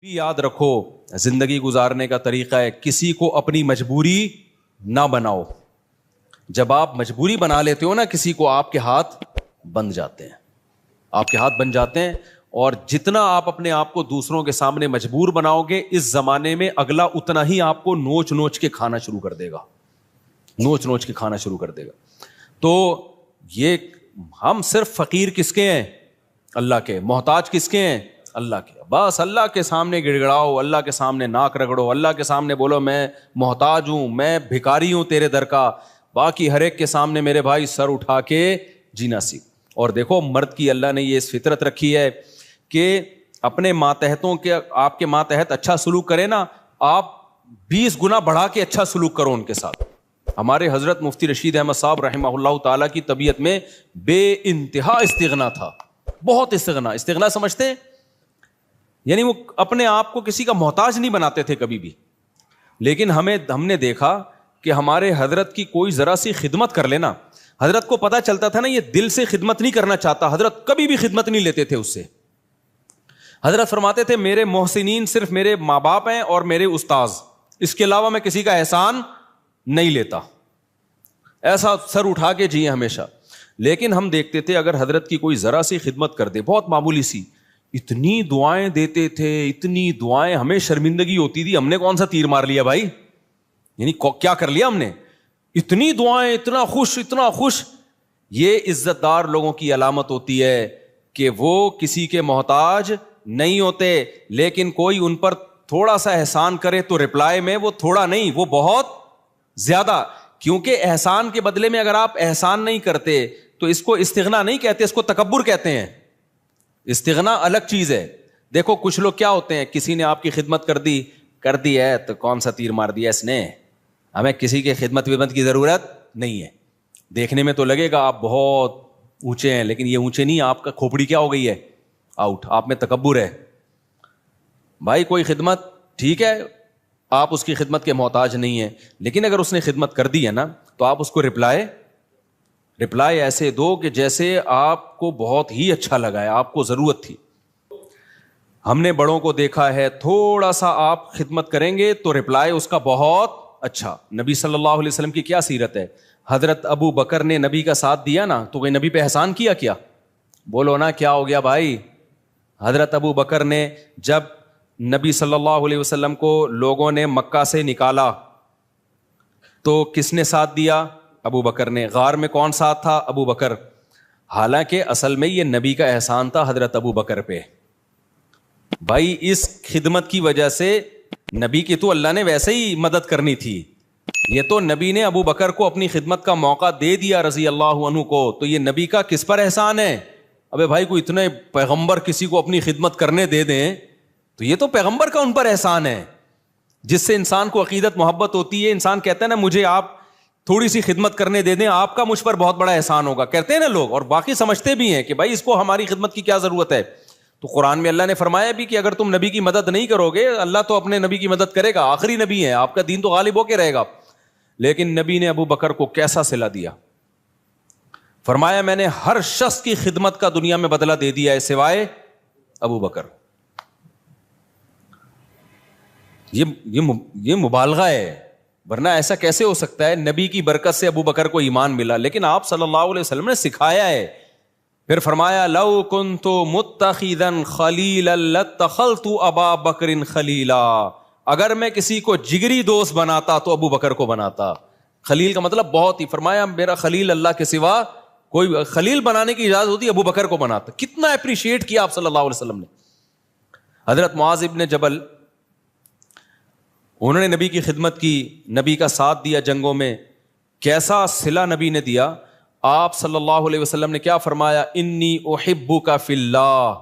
بھی یاد رکھو زندگی گزارنے کا طریقہ ہے کسی کو اپنی مجبوری نہ بناؤ. جب آپ مجبوری بنا لیتے ہو نا کسی کو, آپ کے ہاتھ بن جاتے ہیں, آپ کے ہاتھ بن جاتے ہیں. اور جتنا آپ اپنے آپ کو دوسروں کے سامنے مجبور بناؤ گے, اس زمانے میں اگلا اتنا ہی آپ کو نوچ نوچ کے کھانا شروع کر دے گا, نوچ نوچ کے کھانا شروع کر دے گا. تو یہ ہم صرف فقیر کس کے ہیں؟ اللہ کے. محتاج کس کے ہیں؟ اللہ کے. بس اللہ کے سامنے گڑ گڑاؤ, اللہ کے سامنے ناک رگڑو, اللہ کے سامنے بولو میں محتاج ہوں, میں بھکاری ہوں تیرے در کا. باقی ہر ایک کے سامنے میرے بھائی سر اٹھا کے جینا سیکھ. اور دیکھو مرد کی اللہ نے یہ فطرت رکھی ہے کہ اپنے ماتحتوں کے, آپ کے ماتحت اچھا سلوک کرے نا, آپ 20 گنا بڑھا کے اچھا سلوک کرو ان کے ساتھ. ہمارے حضرت مفتی رشید احمد صاحب رحمہ اللہ تعالیٰ کی طبیعت میں بے انتہا استغنا تھا, بہت استغنا. استغنا سمجھتے ہیں یعنی وہ اپنے آپ کو کسی کا محتاج نہیں بناتے تھے کبھی بھی. لیکن ہم نے دیکھا کہ ہمارے حضرت کی کوئی ذرا سی خدمت کر لینا, حضرت کو پتا چلتا تھا نا یہ دل سے خدمت نہیں کرنا چاہتا, حضرت کبھی بھی خدمت نہیں لیتے تھے اس سے. حضرت فرماتے تھے میرے محسنین صرف میرے ماں باپ ہیں اور میرے استاذ, اس کے علاوہ میں کسی کا احسان نہیں لیتا. ایسا سر اٹھا کے جیے ہمیشہ. لیکن ہم دیکھتے تھے اگر حضرت کی کوئی ذرا سی خدمت کر دے, بہت معمولی سی, اتنی دعائیں دیتے تھے, اتنی دعائیں, ہمیں شرمندگی ہوتی تھی, ہم نے کون سا تیر مار لیا بھائی, یعنی کیا کر لیا ہم نے, اتنی دعائیں, اتنا خوش, اتنا خوش. یہ عزت دار لوگوں کی علامت ہوتی ہے کہ وہ کسی کے محتاج نہیں ہوتے. لیکن کوئی ان پر تھوڑا سا احسان کرے تو رپلائی میں وہ تھوڑا نہیں, وہ بہت زیادہ. کیونکہ احسان کے بدلے میں اگر آپ احسان نہیں کرتے تو اس کو استغنا نہیں کہتے, اس کو تکبر کہتے ہیں. استغنا الگ چیز ہے. دیکھو کچھ لوگ کیا ہوتے ہیں, کسی نے آپ کی خدمت کر دی ہے تو کون سا تیر مار دیا اس نے, ہمیں کسی کی خدمت کی ضرورت نہیں ہے. دیکھنے میں تو لگے گا آپ بہت اونچے ہیں, لیکن یہ اونچے نہیں, آپ کا کھوپڑی کیا ہو گئی ہے, آؤٹ. آپ میں تکبر ہے. بھائی کوئی خدمت ٹھیک ہے, آپ اس کی خدمت کے محتاج نہیں ہیں, لیکن اگر اس نے خدمت کر دی ہے نا تو آپ اس کو رپلائی ایسے دو کہ جیسے آپ کو بہت ہی اچھا لگا ہے, آپ کو ضرورت تھی. ہم نے بڑوں کو دیکھا ہے تھوڑا سا آپ خدمت کریں گے تو رپلائی اس کا بہت اچھا. نبی صلی اللہ علیہ وسلم کی کیا سیرت ہے, حضرت ابو بکر نے نبی کا ساتھ دیا نا تو کوئی نبی پہ احسان کیا بولو نا, کیا ہو گیا بھائی. حضرت ابو بکر نے جب نبی صلی اللہ علیہ وسلم کو لوگوں نے مکہ سے نکالا تو کس نے ساتھ دیا؟ ابو بکر نے. غار میں کون ساتھ تھا؟ ابو بکر. حالانکہ اصل میں یہ نبی کا احسان تھا حضرت ابو بکر پہ. بھائی اس خدمت کی وجہ سے نبی کی تو اللہ نے ویسے ہی مدد کرنی تھی, یہ تو نبی نے ابو بکر کو اپنی خدمت کا موقع دے دیا رضی اللہ عنہ کو, تو یہ نبی کا کس پر احسان ہے؟ ابے بھائی کوئی اتنے پیغمبر کسی کو اپنی خدمت کرنے دے دیں تو یہ تو پیغمبر کا ان پر احسان ہے, جس سے انسان کو عقیدت محبت ہوتی ہے. انسان کہتا ہے نا مجھے آپ تھوڑی سی خدمت کرنے دے دیں, آپ کا مجھ پر بہت بڑا احسان ہوگا, کہتے ہیں نا لوگ, اور باقی سمجھتے بھی ہیں کہ بھائی اس کو ہماری خدمت کی کیا ضرورت ہے. تو قرآن میں اللہ نے فرمایا بھی کہ اگر تم نبی کی مدد نہیں کرو گے, اللہ تو اپنے نبی کی مدد کرے گا, آخری نبی ہے, آپ کا دین تو غالب ہو کے رہے گا. لیکن نبی نے ابو بکر کو کیسا صلہ دیا, فرمایا میں نے ہر شخص کی خدمت کا دنیا میں بدلہ دے دیا ہے سوائے ابو بکر. یہ مبالغہ ہے, ورنہ ایسا کیسے ہو سکتا ہے؟ نبی کی برکت سے ابو بکر کو ایمان ملا, لیکن آپ صلی اللہ علیہ وسلم نے سکھایا ہے. پھر فرمایا لو کنت متخذا خلیلا لاتخذت ابا بکر خلیلا, اگر میں کسی کو جگری دوست بناتا تو ابو بکر کو بناتا. خلیل کا مطلب بہت ہی, فرمایا میرا خلیل اللہ کے سوا کوئی, خلیل بنانے کی اجازت ہوتی ابو بکر کو بناتا. کتنا اپریشیٹ کیا آپ صلی اللہ علیہ وسلم نے. حضرت معاذ ابن جبل, انہوں نے نبی کی خدمت کی, نبی کا ساتھ دیا جنگوں میں, کیسا صلہ نبی نے دیا. آپ صلی اللہ علیہ وسلم نے کیا فرمایا, انی احبک فی اللہ,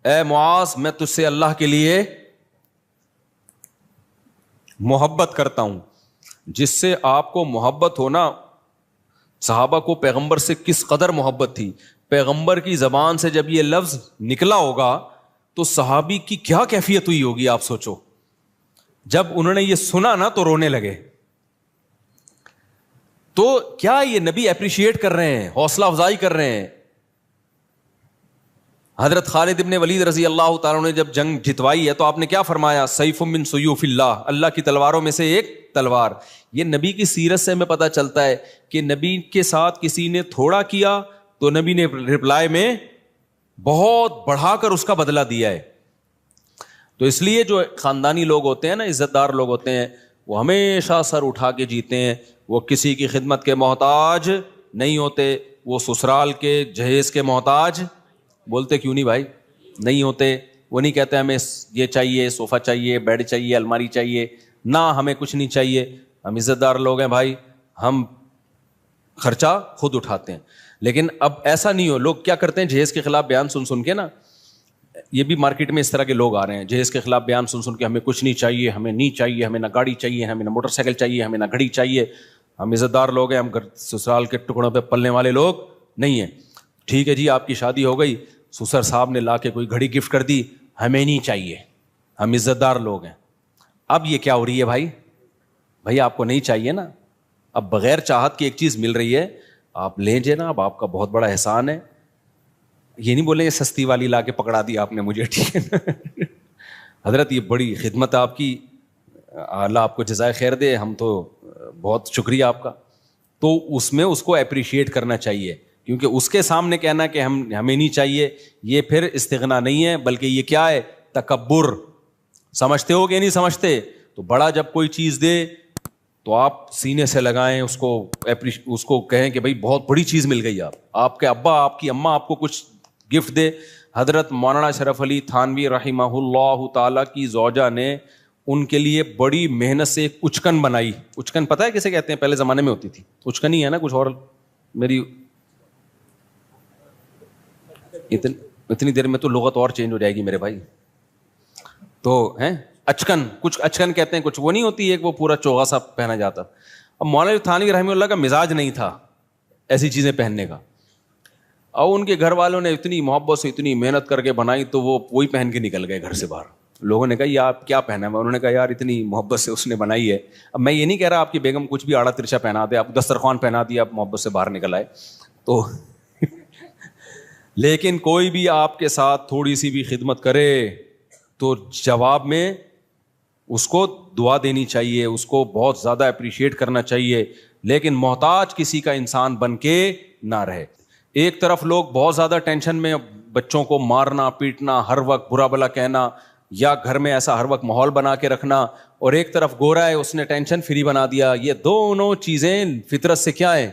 اے معاذ میں تجھ سے اللہ کے لیے محبت کرتا ہوں. جس سے آپ کو محبت ہونا, صحابہ کو پیغمبر سے کس قدر محبت تھی. پیغمبر کی زبان سے جب یہ لفظ نکلا ہوگا تو صحابی کی کیا کیفیت ہوئی ہوگی آپ سوچو. جب انہوں نے یہ سنا نا تو رونے لگے. تو کیا یہ نبی اپریشیٹ کر رہے ہیں, حوصلہ افزائی کر رہے ہیں. حضرت خالد ابن ولید رضی اللہ تعالیٰ نے جب جنگ جتوائی ہے تو آپ نے کیا فرمایا؟ سیف من سیوف اللہ، اللہ کی تلواروں میں سے ایک تلوار. یہ نبی کی سیرت سے ہمیں پتہ چلتا ہے کہ نبی کے ساتھ کسی نے تھوڑا کیا تو نبی نے رپلائی میں بہت بڑھا کر اس کا بدلہ دیا ہے. تو اس لیے جو خاندانی لوگ ہوتے ہیں نا، عزت دار لوگ ہوتے ہیں، وہ ہمیشہ سر اٹھا کے جیتے ہیں. وہ کسی کی خدمت کے محتاج نہیں ہوتے. وہ سسرال کے جہیز کے محتاج، بولتے کیوں نہیں بھائی، نہیں ہوتے. وہ نہیں کہتے ہمیں یہ چاہیے، صوفہ چاہیے، بیڈ چاہیے، الماری چاہیے، نہ ہمیں کچھ نہیں چاہیے. ہم عزت دار لوگ ہیں بھائی، ہم خرچہ خود اٹھاتے ہیں. لیکن اب ایسا نہیں ہو. لوگ کیا کرتے ہیں، جہیز کے خلاف بیان سن سن کے نا، یہ بھی مارکیٹ میں اس طرح کے لوگ آ رہے ہیں، جہیز کے خلاف بیان سن سن کے ہمیں کچھ نہیں چاہیے، ہمیں نہیں چاہیے، ہمیں نہ گاڑی چاہیے، ہمیں نہ موٹر سائیکل چاہیے، ہمیں نہ گھڑی چاہیے. ہم عزت دار لوگ ہیں، ہم سسرال کے ٹکڑوں پہ پلنے والے لوگ نہیں ہیں. ٹھیک ہے جی، آپ کی شادی ہو گئی، سسر صاحب نے لا کے کوئی گھڑی گفٹ کر دی، ہمیں نہیں چاہیے، ہم عزت دار لوگ ہیں. اب یہ کیا ہو رہی ہے بھائی؟ بھائی آپ کو نہیں چاہیے نا، اب بغیر چاہت کی ایک چیز مل رہی ہے، آپ لیں جناب، آپ کا بہت بڑا احسان ہے. یہ نہیں بولیں یہ سستی والی لا کے پکڑا دی آپ نے مجھے، ٹھیک ہے نا حضرت یہ بڑی خدمت آپ کی، اللہ آپ کو جزائے خیر دے، ہم تو بہت شکریہ آپ کا. تو اس میں اس کو اپریشیٹ کرنا چاہیے، کیونکہ اس کے سامنے کہنا کہ ہمیں نہیں چاہیے، یہ پھر استغنا نہیں ہے، بلکہ یہ کیا ہے؟ تکبر. سمجھتے ہو کہ نہیں سمجھتے؟ تو بڑا جب کوئی چیز دے تو آپ سینے سے لگائیں اس کو کہیں کہ بھائی بہت بڑی چیز مل گئی. آپ کے ابا، آپ کی اماں آپ کو کچھ گفٹ دے. حضرت مولانا اشرف علی تھانوی رحمہ اللہ تعالیٰ کی زوجہ نے ان کے لیے بڑی محنت سے ایک اچکن بنائی. اچکن پتہ ہے کسے کہتے ہیں؟ پہلے زمانے میں ہوتی تھی اچکن ہی ہے نا، کچھ اور میری اتنی دیر میں تو لغت اور چینج ہو جائے گی میرے بھائی. تو ہیں اچکن، کچھ اچکن کہتے ہیں، کچھ وہ نہیں ہوتی ایک وہ پورا چوغا سا پہنا جاتا. اب مولانا تھانوی رحمہ اللہ کا مزاج نہیں تھا ایسی چیزیں پہننے کا، اور ان کے گھر والوں نے اتنی محبت سے اتنی محنت کر کے بنائی تو وہ وہی پہن کے نکل گئے گھر سے باہر. لوگوں نے کہا یہ آپ کیا پہنا ہے؟ انہوں نے کہا یار اتنی محبت سے اس نے بنائی ہے. اب میں یہ نہیں کہہ رہا آپ کی بیگم کچھ بھی آڑا ترچا پہنا دے، آپ دسترخوان پہنا دیا، آپ محبت سے باہر نکل آئے تو لیکن کوئی بھی آپ کے ساتھ تھوڑی سی بھی خدمت کرے تو جواب میں اس کو دعا دینی چاہیے، اس کو بہت زیادہ اپریشیٹ کرنا چاہیے، لیکن محتاج کسی کا انسان بن کے نہ رہے. ایک طرف لوگ بہت زیادہ ٹینشن میں بچوں کو مارنا پیٹنا، ہر وقت برا بلا کہنا، یا گھر میں ایسا ہر وقت ماحول بنا کے رکھنا، اور ایک طرف گورا ہے اس نے ٹینشن فری بنا دیا. یہ دونوں چیزیں فطرت سے کیا ہیں؟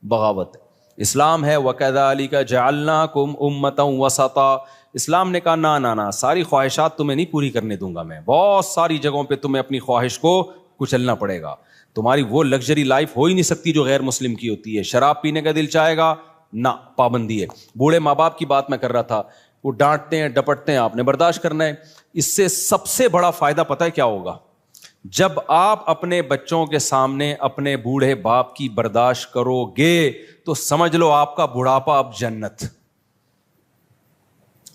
بغاوت. اسلام ہے وَكَذَلِكَ جَعَلْنَاكُمْ أُمَّةً وَسَطًا. اسلام نے کہا نہ ساری خواہشات تمہیں نہیں پوری کرنے دوں گا میں، بہت ساری جگہوں پہ تمہیں اپنی خواہش کو کچلنا پڑے گا. تمہاری وہ لگژری لائف ہو ہی نہیں سکتی جو غیر مسلم کی ہوتی ہے. شراب پینے کا دل چاہے گا، نہ، پابندی ہے. بوڑھے ماں باپ کی بات میں کر رہا تھا، وہ ڈانٹتے ہیں ڈپٹتے ہیں، آپ نے برداشت کرنا ہے. اس سے سب سے بڑا فائدہ پتہ ہے کیا ہوگا؟ جب آپ اپنے بچوں کے سامنے اپنے بوڑھے باپ کی برداشت کرو گے تو سمجھ لو آپ کا بڑھاپا اب جنت.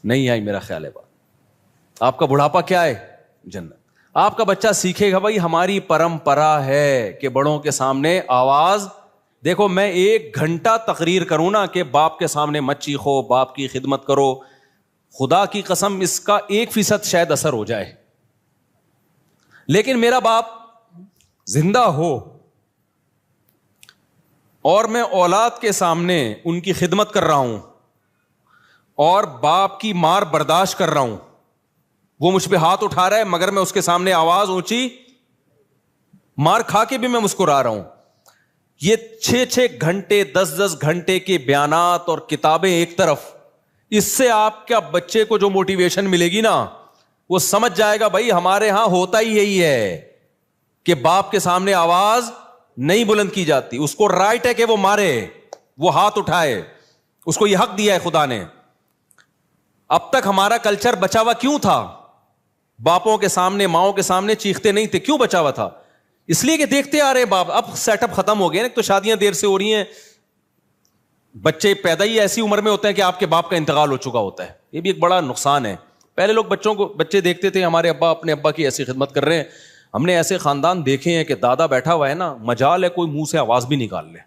نہیں آئی میرا خیال ہے بات؟ آپ کا بڑھاپا کیا ہے؟ جنت. آپ کا بچہ سیکھے گا بھائی ہماری پرمپرا ہے کہ بڑوں کے سامنے آواز. دیکھو میں 1 گھنٹہ تقریر کروں نا کہ باپ کے سامنے مت چیخو، باپ کی خدمت کرو، خدا کی قسم اس کا 1% شاید اثر ہو جائے. لیکن میرا باپ زندہ ہو اور میں اولاد کے سامنے ان کی خدمت کر رہا ہوں اور باپ کی مار برداشت کر رہا ہوں، وہ مجھ پہ ہاتھ اٹھا رہا ہے مگر میں اس کے سامنے آواز اونچی، مار کھا کے بھی میں مسکرا رہا ہوں. یہ 6 گھنٹے 10 گھنٹے کے بیانات اور کتابیں ایک طرف، اس سے آپ کیا بچے کو جو موٹیویشن ملے گی نا، وہ سمجھ جائے گا بھائی ہمارے ہاں ہوتا ہی یہی ہے کہ باپ کے سامنے آواز نہیں بلند کی جاتی. اس کو رائٹ ہے کہ وہ مارے، وہ ہاتھ اٹھائے، اس کو یہ حق دیا ہے خدا نے. اب تک ہمارا کلچر بچا ہوا کیوں تھا؟ باپوں کے سامنے ماؤں کے سامنے چیختے نہیں تھے. کیوں بچا ہوا تھا؟ اس لیے کہ دیکھتے آ رہے باپ. اب سیٹ اپ ختم ہو گئے نا، تو شادیاں دیر سے ہو رہی ہیں، بچے پیدا ہی ایسی عمر میں ہوتے ہیں کہ آپ کے باپ کا انتقال ہو چکا ہوتا ہے. یہ بھی ایک بڑا نقصان ہے. پہلے لوگ بچے دیکھتے تھے ہمارے ابا اپنے ابا کی ایسی خدمت کر رہے ہیں. ہم نے ایسے خاندان دیکھے ہیں کہ دادا بیٹھا ہوا ہے نا، مجال ہے کوئی منہ سے آواز بھی نکال لے،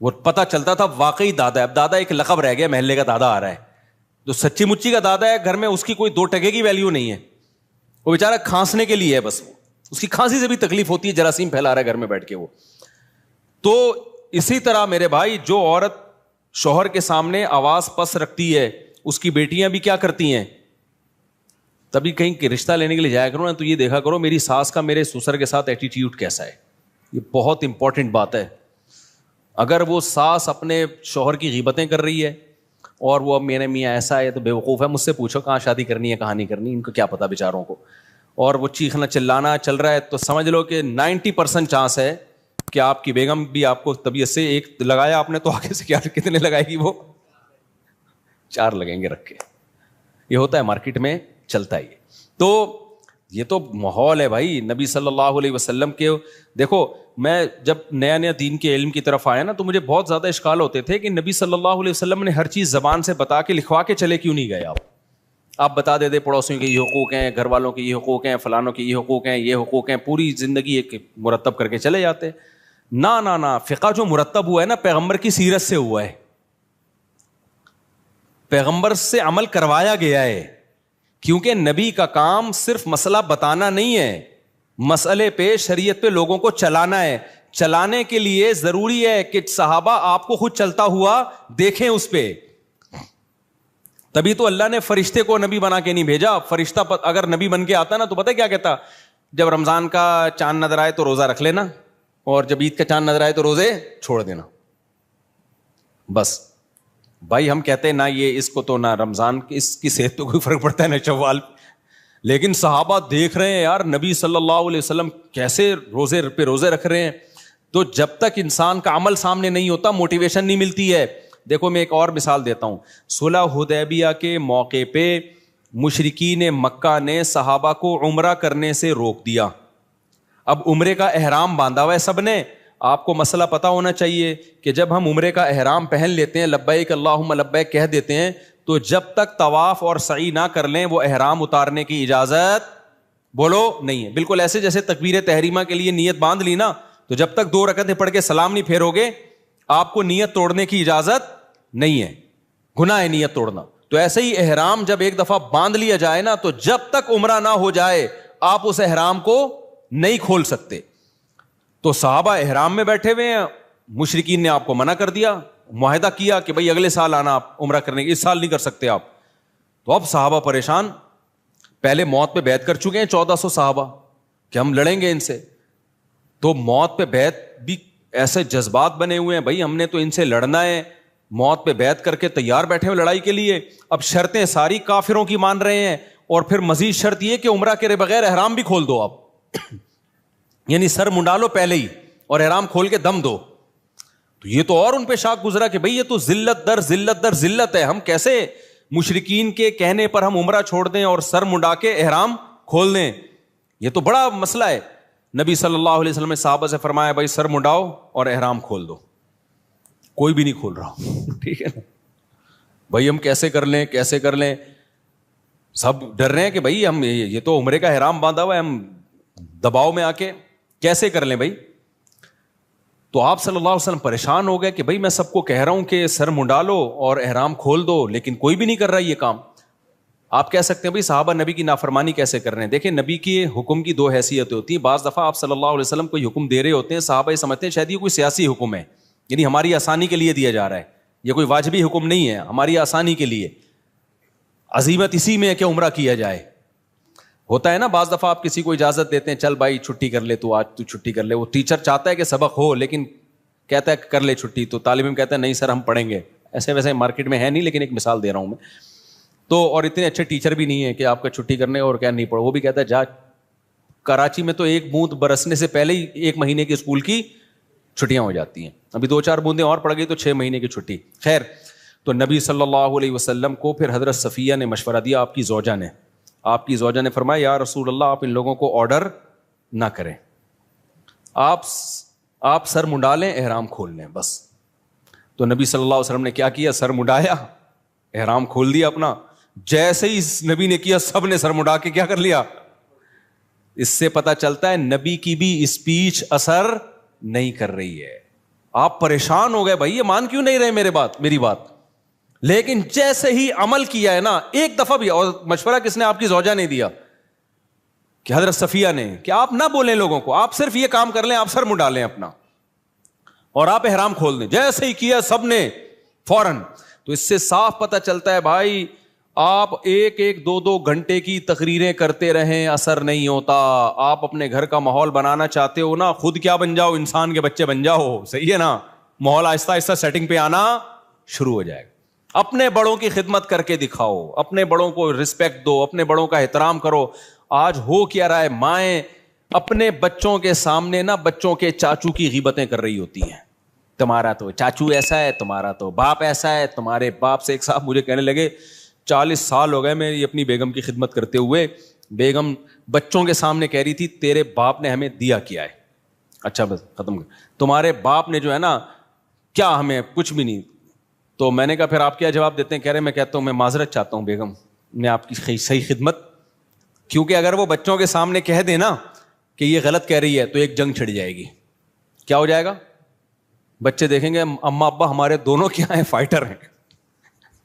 وہ پتہ چلتا تھا واقعی دادا ہے. اب دادا ایک لقب رہ گیا، محلے کا دادا آ رہا ہے. جو سچی مچی کا دادا ہے گھر میں, اس کی کوئی 2 ٹکے کی ویلیو نہیں ہے, وہ بیچارہ کھانسنے کے لیے ہے بس, اس کی کھانسی سے بھی تکلیف ہوتی ہے, جراثیم پھیلا رہا ہے گھر میں بیٹھ کے وہ. تو اسی طرح میرے بھائی, جو عورت شوہر کے سامنے آواز پس رکھتی ہے, اس کی بیٹیاں بھی کیا کرتی ہیں, تبھی کہیں رشتہ لینے کے لیے جایا کرو نا تو یہ دیکھا کرو میری ساس کا میرے سسر کے ساتھ ایٹیٹیوڈ کیسا ہے. یہ بہت امپورٹنٹ بات ہے. اگر وہ ساس اپنے شوہر کی غیبتیں کر رہی ہے اور وہ اب میرے میاں ایسا ہے تو بیوقوف ہے, مجھ سے پوچھو کہاں شادی کرنی ہے کہاں نہیں کرنی, ان کو کیا پتا بیچاروں کو, اور وہ چیخنا چلانا چل رہا ہے, تو سمجھ لو کہ 90% چانس ہے کہ آپ کی بیگم بھی آپ کو طبیعت سے ایک لگایا آپ نے تو آگے سے کیا کتنے لگائے گی, وہ 4 لگیں گے رکھ کے. یہ ہوتا ہے مارکیٹ میں, چلتا ہے. تو یہ تو ماحول ہے بھائی نبی صلی اللہ علیہ وسلم کے. دیکھو میں جب نیا نیا دین کے علم کی طرف آیا نا تو مجھے بہت زیادہ اشکال ہوتے تھے کہ نبی صلی اللہ علیہ وسلم نے ہر چیز زبان سے بتا کے لکھوا کے چلے کیوں نہیں گئے. آپ بتا دیتے پڑوسیوں کے یہ حقوق ہیں, گھر والوں کے یہ حقوق ہیں, فلانوں کے یہ حقوق ہیں, یہ حقوق ہیں, پوری زندگی ایک مرتب کر کے چلے جاتے. نہ فقہ جو مرتب ہوا ہے نا پیغمبر کی سیرت سے ہوا ہے, پیغمبر سے عمل کروایا گیا ہے. کیونکہ نبی کا کام صرف مسئلہ بتانا نہیں ہے, مسئلے پہ شریعت پہ لوگوں کو چلانا ہے. چلانے کے لیے ضروری ہے کہ صحابہ آپ کو خود چلتا ہوا دیکھیں اس پہ. تبھی تو اللہ نے فرشتے کو نبی بنا کے نہیں بھیجا. فرشتہ اگر نبی بن کے آتا نا تو پتہ کیا کہتا, جب رمضان کا چاند نظر آئے تو روزہ رکھ لینا, اور جب عید کا چاند نظر آئے تو روزے چھوڑ دینا. بس بھائی ہم کہتے ہیں نہ یہ اس کو تو نہ رمضان اس کی صحت تو کوئی فرق پڑتا ہے نہ شوال, لیکن صحابہ دیکھ رہے ہیں یار نبی صلی اللہ علیہ وسلم کیسے روزے پہ روزے رکھ رہے ہیں. تو جب تک انسان کا عمل سامنے نہیں ہوتا موٹیویشن نہیں ملتی ہے. دیکھو میں ایک اور مثال دیتا ہوں. صلح حدیبیہ کے موقع پہ مشرکین مکہ نے صحابہ کو عمرہ کرنے سے روک دیا. اب عمرے کا احرام باندھا ہوا ہے سب نے. آپ کو مسئلہ پتا ہونا چاہیے کہ جب ہم عمرے کا احرام پہن لیتے ہیں, لبیک اللہم لبیک کہہ دیتے ہیں, تو جب تک طواف اور سعی نہ کر لیں وہ احرام اتارنے کی اجازت بولو نہیں ہے. بالکل ایسے جیسے تکبیر تحریمہ کے لیے نیت باندھ لی نا, تو جب تک 2 رکعتیں پڑھ کے سلام نہیں پھیرو گے آپ کو نیت توڑنے کی اجازت نہیں ہے, گناہ ہے نیت توڑنا. تو ایسے ہی احرام جب ایک دفعہ باندھ لیا جائے نا, تو جب تک عمرہ نہ ہو جائے آپ اس احرام کو نہیں کھول سکتے. تو صحابہ احرام میں بیٹھے ہوئے ہیں, مشرکین نے آپ کو منع کر دیا, معاہدہ کیا کہ بھائی اگلے سال آنا آپ عمرہ کرنے کے, اس سال نہیں کر سکتے آپ. تو اب صحابہ پریشان, پہلے موت پہ بیعت کر چکے ہیں 1400 صحابہ کہ ہم لڑیں گے ان سے. تو موت پہ بیعت بھی ایسے جذبات بنے ہوئے ہیں, بھائی ہم نے تو ان سے لڑنا ہے, موت پہ بیعت کر کے تیار بیٹھے ہوئے لڑائی کے لیے. اب شرطیں ساری کافروں کی مان رہے ہیں, اور پھر مزید شرط یہ کہ عمرہ کے بغیر احرام بھی کھول دو آپ, یعنی سر منڈا لو پہلے ہی اور احرام کھول کے دم دو. تو یہ تو اور ان پہ شاک گزرا کہ بھئی یہ تو ذلت در ذلت در ذلت ہے, ہم کیسے مشرکین کے کہنے پر ہم عمرہ چھوڑ دیں اور سر منڈا کے احرام کھول دیں, یہ تو بڑا مسئلہ ہے. نبی صلی اللہ علیہ وسلم نے صحابہ سے فرمایا بھائی سر منڈاؤ اور احرام کھول دو. کوئی بھی نہیں کھول رہا, ٹھیک ہے نا بھائی, ہم کیسے کر لیں کیسے کر لیں, سب ڈر رہے ہیں کہ بھئی ہم یہ تو عمرے کا احرام باندھا ہوا ہے, ہم دباؤ میں آ کے کیسے کر لیں بھائی. تو آپ صلی اللہ علیہ وسلم پریشان ہو گئے کہ بھائی میں سب کو کہہ رہا ہوں کہ سر منڈا لو اور احرام کھول دو, لیکن کوئی بھی نہیں کر رہا یہ کام. آپ کہہ سکتے ہیں بھائی صحابہ نبی کی نافرمانی کیسے کر رہے ہیں. دیکھیں نبی کی حکم کی 2 حیثیتیں ہوتی ہیں. بعض دفعہ آپ صلی اللہ علیہ وسلم کوئی حکم دے رہے ہوتے ہیں, صحابہ یہ سمجھتے ہیں شاید یہ کوئی سیاسی حکم ہے, یعنی ہماری آسانی کے لیے دیا جا رہا ہے, یہ کوئی واجبی حکم نہیں ہے, ہماری آسانی کے لیے. عزیمت اسی میں ہے کہ عمرہ کیا جائے. ہوتا ہے نا بعض دفعہ آپ کسی کو اجازت دیتے ہیں, چل بھائی چھٹی کر لے تو آج تو چھٹی کر لے. وہ ٹیچر چاہتا ہے کہ سبق ہو لیکن کہتا ہے کر لے چھٹی, تو طالب علم کہتا ہے نہیں سر ہم پڑھیں گے. ایسے ویسے مارکیٹ میں ہے نہیں, لیکن ایک مثال دے رہا ہوں میں. تو اور اتنے اچھے ٹیچر بھی نہیں ہے کہ آپ کا چھٹی کرنے اور کیا نہیں پڑھو, وہ بھی کہتا ہے جا. کراچی میں تو ایک بوند برسنے سے پہلے ہی 1 مہینے کی اسکول کی چھٹیاں ہو جاتی ہیں, ابھی 2-4 بوندیں اور پڑ گئی تو 6 مہینے کی چھٹی. خیر, تو نبی صلی اللہ علیہ وسلم کو پھر حضرت صفیہ نے مشورہ دیا, آپ کی زوجہ نے فرمایا یا رسول اللہ آپ ان لوگوں کو آرڈر نہ کریں, آپ سر منڈا لیں احرام کھول لیں بس. تو نبی صلی اللہ علیہ وسلم نے کیا کیا, سر منڈایا, احرام کھول دیا اپنا. جیسے ہی نبی نے کیا سب نے سر منڈا کے کیا کر لیا. اس سے پتا چلتا ہے نبی کی بھی اسپیچ اثر نہیں کر رہی ہے. آپ پریشان ہو گئے, بھائی یہ مان کیوں نہیں رہے میری بات. لیکن جیسے ہی عمل کیا ہے نا, ایک دفعہ بھی, اور مشورہ کس نے, آپ کی زوجہ نے دیا کہ حضرت صفیہ نے, کہ آپ نہ بولیں لوگوں کو, آپ صرف یہ کام کر لیں, آپ سر منڈا لیں اپنا اور آپ احرام کھول دیں. جیسے ہی کیا سب نے فوراً. تو اس سے صاف پتہ چلتا ہے بھائی, آپ ایک ایک دو دو گھنٹے کی تقریریں کرتے رہیں, اثر نہیں ہوتا. آپ اپنے گھر کا ماحول بنانا چاہتے ہو نا, خود کیا بن جاؤ, انسان کے بچے بن جاؤ, صحیح ہے نا, ماحول آہستہ آہستہ سیٹنگ پہ آنا شروع ہو جائے گا. اپنے بڑوں کی خدمت کر کے دکھاؤ, اپنے بڑوں کو رسپیکٹ دو, اپنے بڑوں کا احترام کرو. آج ہو کیا رہا ہے, مائیں اپنے بچوں کے سامنے نا بچوں کے چاچو کی غیبتیں کر رہی ہوتی ہیں. تمہارا تو چاچو ایسا ہے, تمہارا تو باپ ایسا ہے, تمہارے باپ سے. ایک صاحب مجھے کہنے لگے 40 سال ہو گئے میری اپنی بیگم کی خدمت کرتے ہوئے, بیگم بچوں کے سامنے کہہ رہی تھی تیرے باپ نے ہمیں دیا کیا ہے. اچھا بس ختم کر, تمہارے باپ نے جو ہے نا کیا ہمیں کچھ بھی نہیں. تو میں نے کہا پھر آپ کیا جواب دیتے ہیں؟ کہہ رہے میں کہتا ہوں میں معذرت چاہتا ہوں بیگم, میں آپ کی صحیح خدمت, کیونکہ اگر وہ بچوں کے سامنے کہہ دے نا کہ یہ غلط کہہ رہی ہے تو ایک جنگ چھڑ جائے گی. کیا ہو جائے گا؟ بچے دیکھیں گے اماں ابا ہمارے دونوں کیا ہیں, فائٹر ہیں.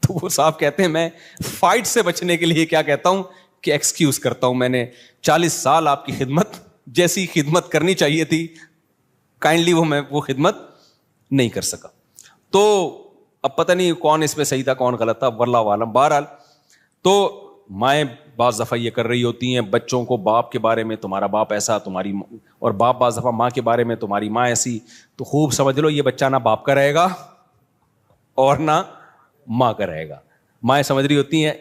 تو وہ صاحب کہتے ہیں میں فائٹ سے بچنے کے لیے کیا کہتا ہوں کہ ایکسکیوز کرتا ہوں, میں نے 40 سال آپ کی خدمت جیسی خدمت کرنی چاہیے تھی کائنڈلی میں وہ خدمت نہیں کر سکا. تو اب پتہ نہیں کون اس میں صحیح تھا کون غلط تھا, واللہ عالم. بہرحال تو مائیں بعض دفعہ یہ کر رہی ہوتی ہیں بچوں کو باپ کے بارے میں, تمہارا باپ ایسا, تمہاری, اور باپ بعض دفعہ ماں کے بارے میں, تمہاری ماں ایسی. تو خوب سمجھ لو یہ بچہ نہ باپ کا رہے گا اور نہ ماں کا رہے گا. مائیں سمجھ رہی ہوتی ہیں.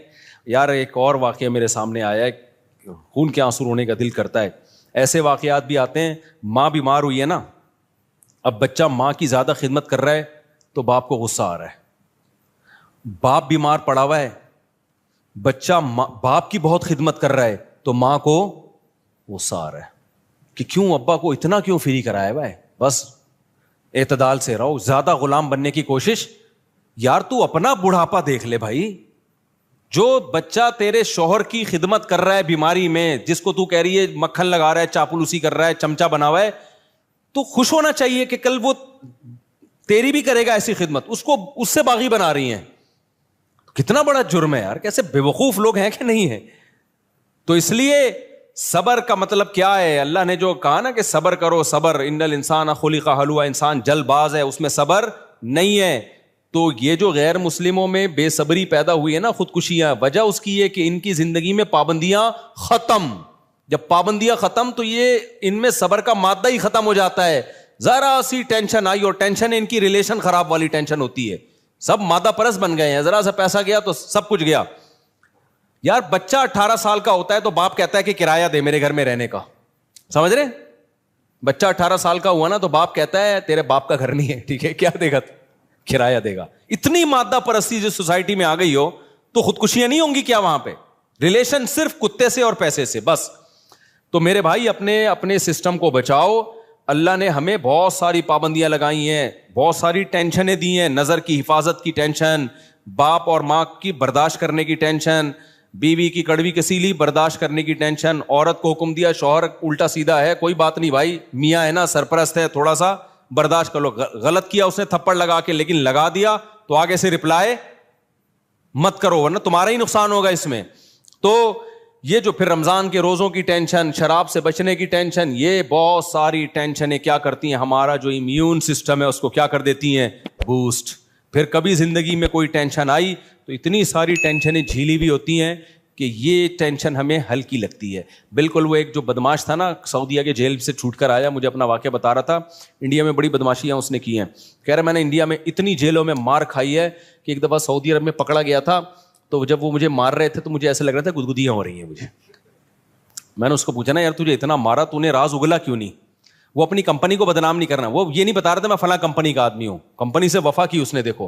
یار ایک اور واقعہ میرے سامنے آیا ہے, خون کے آنسو رونے کا دل کرتا ہے. ایسے واقعات بھی آتے ہیں, ماں بیمار ہوئی ہے نا, اب بچہ ماں کی زیادہ خدمت کر رہا ہے تو باپ کو غصہ آ رہا ہے. باپ بیمار پڑا ہوا ہے, بچہ باپ کی بہت خدمت کر رہا ہے تو ماں کو غصہ آ رہا ہے کہ کیوں ابا کو اتنا کیوں فری کرایا ہوا ہے. بس اعتدال سے رہو, زیادہ غلام بننے کی کوشش. یار تو اپنا بڑھاپا دیکھ لے بھائی. جو بچہ تیرے شوہر کی خدمت کر رہا ہے بیماری میں, جس کو تو کہہ رہی ہے مکھن لگا رہا ہے, چاپلوسی کر رہا ہے, چمچا بنا ہوا ہے, تو خوش ہونا چاہیے کہ کل وہ تیری بھی کرے گا ایسی خدمت. اس کو اس سے باغی بنا رہی ہیں. کتنا بڑا جرم ہے یار, کیسے بے وقوف لوگ ہیں کہ نہیں ہے. تو اس لیے صبر کا مطلب کیا ہے؟ اللہ نے جو کہا نا کہ صبر کرو, صبر, ان الانسان خلق ہلوعا, انسان جلد باز ہے, اس میں صبر نہیں ہے. تو یہ جو غیر مسلموں میں بے صبری پیدا ہوئی ہے نا, خودکشیاں, وجہ اس کی ہے کہ ان کی زندگی میں پابندیاں ختم. جب پابندیاں ختم تو یہ ان میں صبر کا مادہ ہی ختم ہو جاتا ہے. ذرا سی ٹینشن آئی, اور ٹینشن ان کی ریلیشن خراب والی ٹینشن ہوتی ہے. سب مادہ پرست بن گئے ہیں, ذرا سا پیسہ گیا تو سب کچھ گیا. یار بچہ 18 سال کا ہوتا ہے تو باپ کہتا ہے کہ کرایہ دے میرے گھر میں رہنے کا. سمجھ رہے؟ بچہ 18 سال کا ہوا نا تو باپ کہتا ہے تیرے باپ کا گھر نہیں ہے, ٹھیک ہے, کیا دے گا؟ کرایہ دے گا. اتنی مادہ پرستی جو سوسائٹی میں آ گئی ہو تو خودکشیاں نہیں ہوں گی کیا وہاں پہ؟ ریلیشن صرف کتے سے اور پیسے سے بس. تو میرے بھائی اپنے سسٹم کو بچاؤ. اللہ نے ہمیں بہت ساری پابندیاں لگائی ہیں, بہت ساری ٹینشنیں دی ہیں. نظر کی حفاظت کی ٹینشن, باپ اور ماں کی برداشت کرنے کی ٹینشن, بیوی کی کڑوی کسیلی برداشت کرنے کی ٹینشن. عورت کو حکم دیا, شوہر الٹا سیدھا ہے, کوئی بات نہیں بھائی, میاں ہے نا سرپرست ہے, تھوڑا سا برداشت کر لو. غلط کیا اس نے تھپڑ لگا کے, لیکن لگا دیا تو آگے سے رپلائی مت کرو ورنہ تمہارا ہی نقصان ہوگا اس میں. تو یہ جو پھر رمضان کے روزوں کی ٹینشن, شراب سے بچنے کی ٹینشن, یہ بہت ساری ٹینشنیں کیا کرتی ہیں, ہمارا جو امیون سسٹم ہے اس کو کیا کر دیتی ہیں, بوسٹ. پھر کبھی زندگی میں کوئی ٹینشن آئی تو اتنی ساری ٹینشنیں جھیلی بھی ہوتی ہیں کہ یہ ٹینشن ہمیں ہلکی لگتی ہے. بالکل وہ ایک جو بدماش تھا نا, سعودیہ کے جیل سے چھوٹ کر آیا, مجھے اپنا واقعہ بتا رہا تھا, انڈیا میں بڑی بدماشیاں اس نے کی ہیں. کہہ رہا میں نے انڈیا میں اتنی جیلوں میں مار کھائی ہے کہ ایک دفعہ سعودی عرب میں پکڑا گیا تھا, تو جب وہ مجھے مار رہے تھے تو مجھے ایسا لگ رہا تھا گدگدیاں ہو رہی ہیں مجھے. میں نے اس کو پوچھا نا یار تجھے اتنا مارا, تو نے راز اگلا کیوں نہیں؟ وہ اپنی کمپنی کو بدنام نہیں کرنا, وہ یہ نہیں بتا رہا تھا میں فلاں کمپنی کا آدمی ہوں, کمپنی سے وفا کی اس نے. دیکھو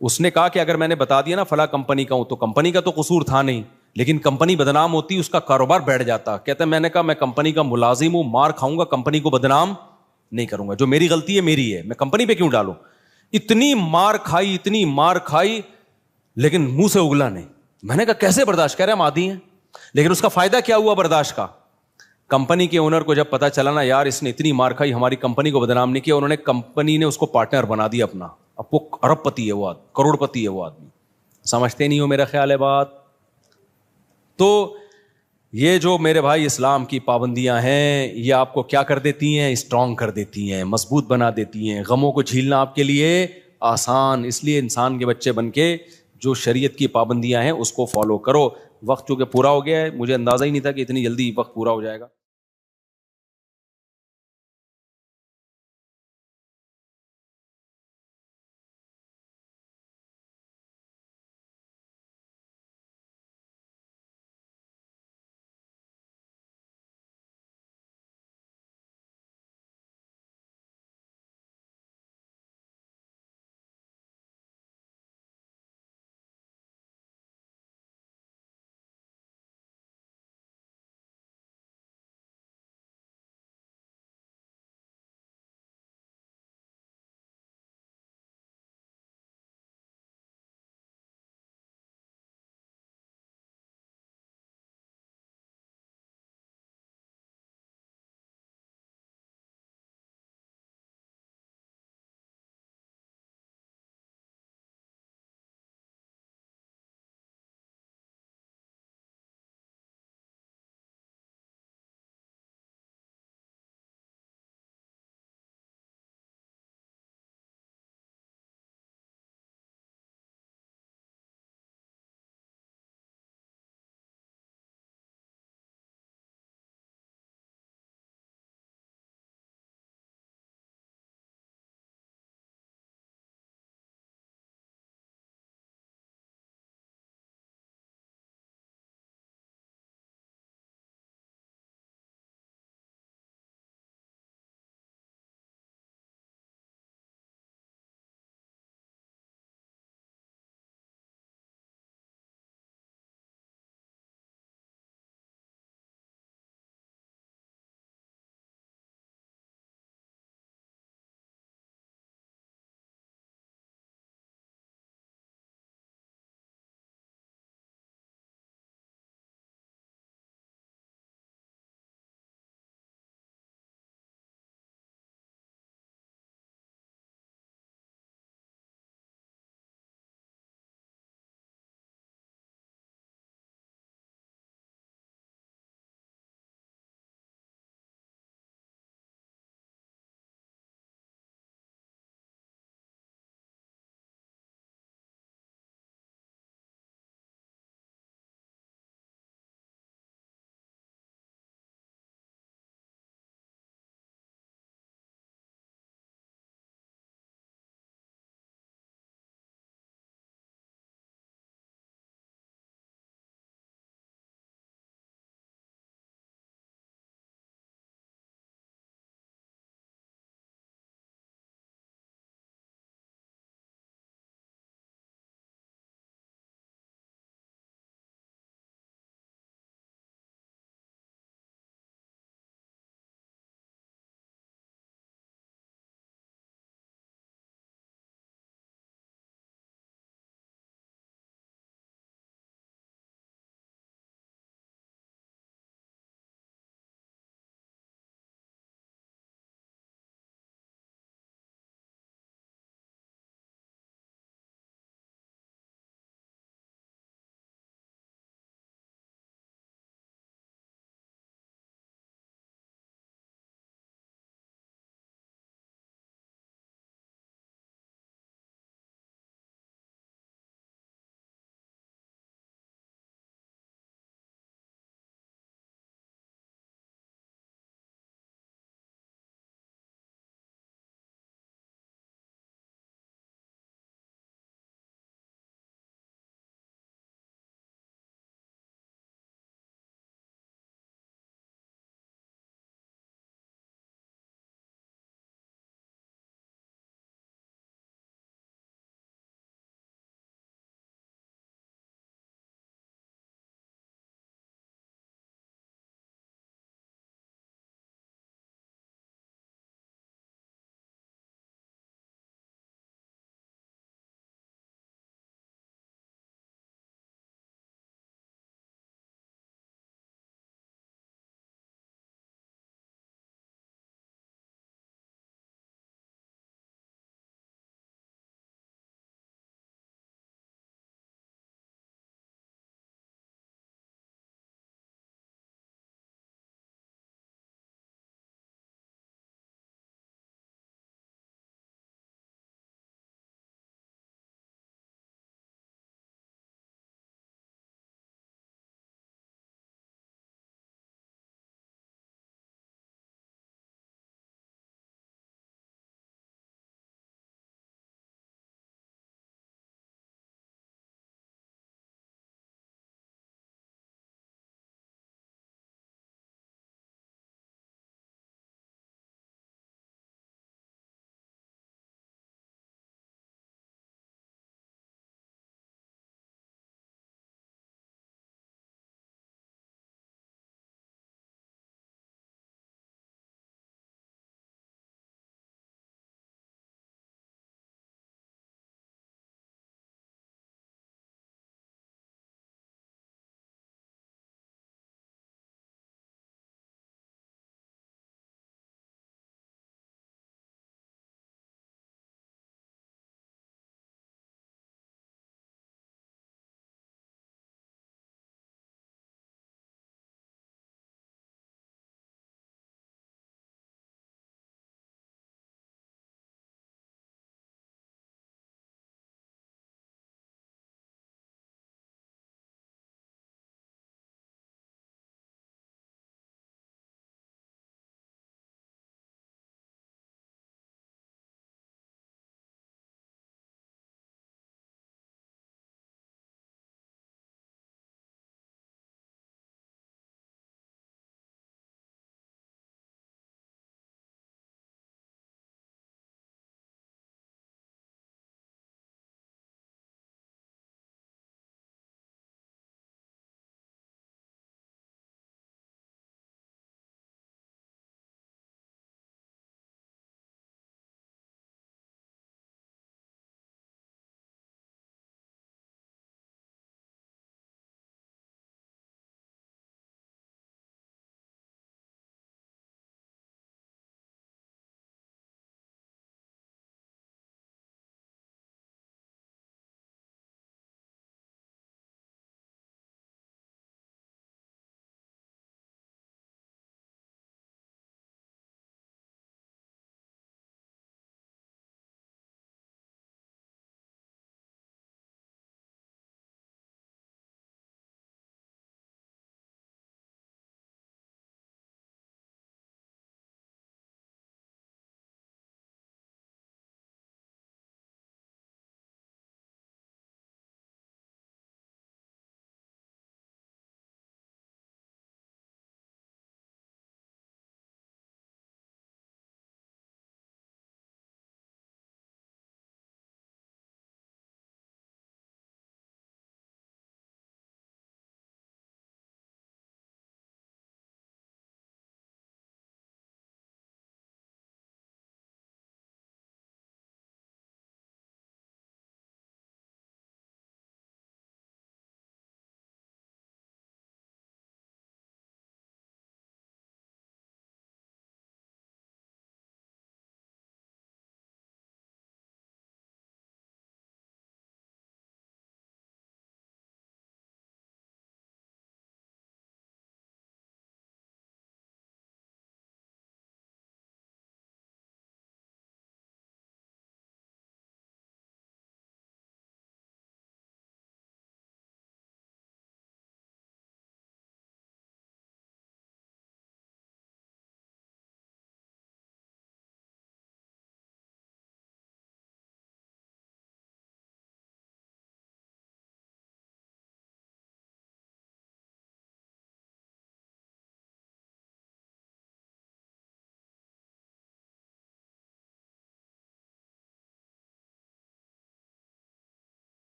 اس نے کہا کہ اگر میں نے بتا دیا نا فلاں کمپنی کا ہوں تو کمپنی کا تو قصور تھا نہیں, لیکن کمپنی بدنام ہوتی, اس کا کاروبار بیٹھ جاتا. کہتا ہے میں نے کہا میں کمپنی کا ملازم ہوں, مار کھاؤں گا, کمپنی کو بدنام نہیں کروں گا, جو میری غلطی ہے میری ہے, میں کمپنی پہ کیوں ڈالوں. اتنی مار کھائی, اتنی مار کھائی, لیکن منہ سے اگلا نہیں. میں نے کہا کیسے برداشت؟ کہہ رہے ہم عادی ہیں. لیکن اس کا فائدہ کیا ہوا برداشت کا؟ کمپنی کے اونر کو جب پتا چلا نا یار اس نے اتنی مار کھائی, ہماری کمپنی کو بدنام نہیں کیا, انہوں نے کمپنی نے اس کو پارٹنر بنا دیا اپنا. اب وہ ارب پتی ہے, وہ کروڑ پتی ہے وہ آدمی. سمجھتے نہیں ہو میرا خیال ہے بات. تو یہ جو میرے بھائی اسلام کی پابندیاں ہیں یہ آپ کو کیا کر دیتی ہیں؟ اسٹرانگ کر دیتی ہیں, مضبوط بنا دیتی ہیں. غموں کو جھیلنا آپ کے لیے آسان. اس لیے انسان کے بچے بن کے جو شریعت کی پابندیاں ہیں اس کو فالو کرو. وقت چونکہ پورا ہو گیا ہے, مجھے اندازہ ہی نہیں تھا کہ اتنی جلدی وقت پورا ہو جائے گا.